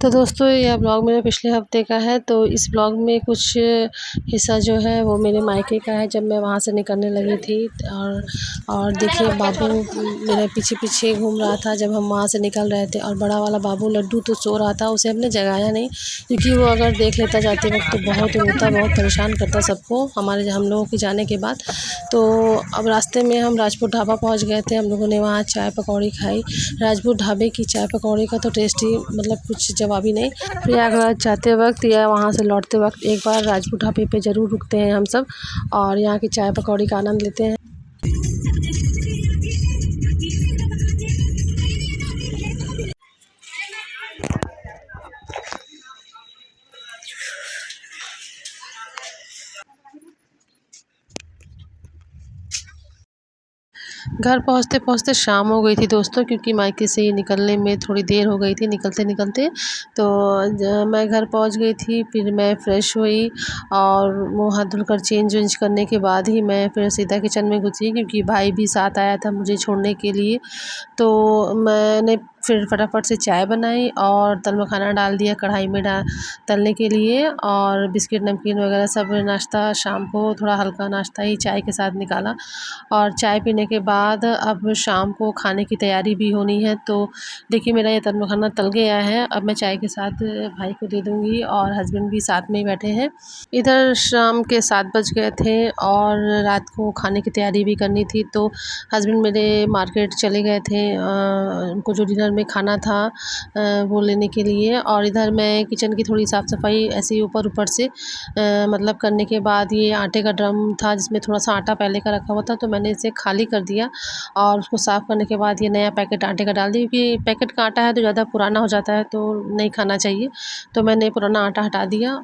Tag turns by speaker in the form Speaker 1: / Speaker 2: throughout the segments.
Speaker 1: तो दोस्तों यह ब्लॉग मेरे पिछले हफ्ते का है। तो इस ब्लॉग में कुछ हिस्सा जो है वो मेरे मायके का है, जब मैं वहाँ से निकलने लगी थी। और देखिए बाबू मेरे पीछे पीछे घूम रहा था जब हम वहाँ से निकल रहे थे। और बड़ा वाला बाबू लड्डू तो सो रहा था, उसे हमने जगाया नहीं, क्योंकि वो अगर देख लेता जाते वक्त तो बहुत रोता, बहुत परेशान करता सबको हम लोगों के जाने के बाद। तो अब रास्ते में हम राजपूत ढाबा पहुँच गए थे। हम लोगों ने वहाँ चाय पकौड़ी खाई। राजपूत ढाबे की चाय पकौड़ी का तो टेस्ट ही मतलब कुछ जवाब ही नहीं। प्रयागराज जाते वक्त या वहाँ से लौटते वक्त एक बार राजपूत ढाबे पे ज़रूर रुकते हैं हम सब, और यहाँ की चाय पकौड़ी का आनंद लेते हैं। घर पहुँचते पहुँचते शाम हो गई थी दोस्तों, क्योंकि मायके से निकलने में थोड़ी देर हो गई थी निकलते निकलते। तो मैं घर पहुँच गई थी, फिर मैं फ़्रेश हुई और मुँह हाथ धुलकर चेंज वेंज करने के बाद ही मैं फिर सीधा किचन में घुसी, क्योंकि भाई भी साथ आया था मुझे छोड़ने के लिए। तो मैंने फिर फटाफट से चाय बनाई और तल मखाना डाल दिया कढ़ाई में तलने के लिए, और बिस्किट नमकीन वगैरह सब नाश्ता शाम को थोड़ा हल्का नाश्ता ही चाय के साथ निकाला। और चाय पीने के बाद अब शाम को खाने की तैयारी भी होनी है। तो देखिए मेरा ये तल मखाना तल गया है, अब मैं चाय के साथ भाई को दे दूँगी, और हस्बैंड भी साथ में ही बैठे हैं। इधर शाम के 7 बज गए थे और रात को खाने की तैयारी भी करनी थी। तो हस्बैंड मेरे मार्केट चले गए थे उनको जो डिनर में खाना था वो लेने के लिए। और इधर मैं किचन की थोड़ी साफ़ सफाई ऐसे ही ऊपर ऊपर से मतलब करने के बाद, ये आटे का ड्रम था जिसमें थोड़ा सा आटा पहले का रखा हुआ था, तो मैंने इसे खाली कर दिया और उसको साफ़ करने के बाद ये नया पैकेट आटे का डाल दिया, क्योंकि पैकेट का आटा है तो ज़्यादा पुराना हो जाता है तो नहीं खाना चाहिए। तो मैंने पुराना आटा हटा दिया।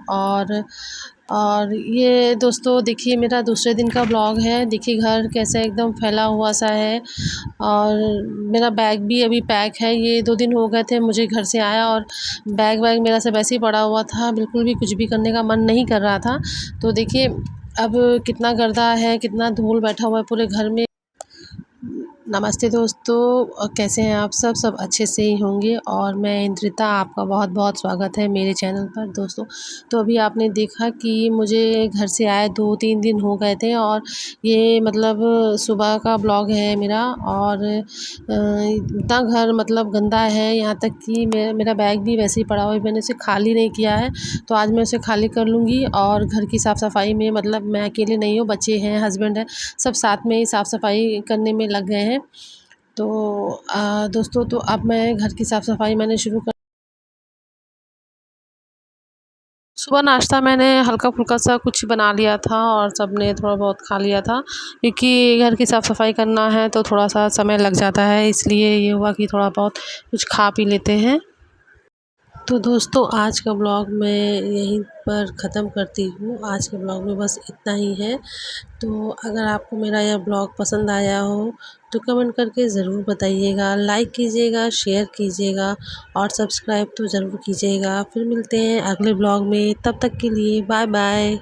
Speaker 1: और ये दोस्तों देखिए मेरा दूसरे दिन का ब्लॉग है। देखिए घर कैसा एकदम फैला हुआ सा है, और मेरा बैग भी अभी पैक है। ये 2 दिन हो गए थे मुझे घर से आया, और बैग वैग मेरा सब ऐसे ही पड़ा हुआ था, बिल्कुल भी कुछ भी करने का मन नहीं कर रहा था। तो देखिए अब कितना गर्दा है, कितना धूल बैठा हुआ है पूरे घर में। नमस्ते दोस्तों, कैसे हैं आप सब अच्छे से ही होंगे। और मैं इंद्रिता, आपका बहुत बहुत स्वागत है मेरे चैनल पर दोस्तों। तो अभी आपने देखा कि मुझे घर से आए 2-3 दिन हो गए थे, और ये मतलब सुबह का ब्लॉग है मेरा। और इतना घर मतलब गंदा है, यहाँ तक कि मेरा बैग भी वैसे ही पड़ा हुआ है, मैंने उसे खाली नहीं किया है। तो आज मैं उसे खाली कर लूँगी। और घर की साफ़ सफाई में मतलब मैं अकेले नहीं हूँ, बच्चे हैं, हस्बैंड है, सब साथ में ही साफ़ सफाई करने में लग गए हैं। तो दोस्तों तो अब मैं घर की साफ़ सफाई मैंने शुरू कर। सुबह नाश्ता मैंने हल्का फुल्का सा कुछ बना लिया था और सबने थोड़ा बहुत खा लिया था, क्योंकि घर की साफ़ सफाई करना है तो थोड़ा सा समय लग जाता है, इसलिए ये हुआ कि थोड़ा बहुत कुछ खा पी लेते हैं। तो दोस्तों आज का ब्लॉग मैं यहीं पर ख़त्म करती हूँ। आज के ब्लॉग में बस इतना ही है। तो अगर आपको मेरा यह ब्लॉग पसंद आया हो तो कमेंट करके ज़रूर बताइएगा, लाइक कीजिएगा, शेयर कीजिएगा, और सब्सक्राइब तो ज़रूर कीजिएगा। फिर मिलते हैं अगले ब्लॉग में, तब तक के लिए बाय बाय।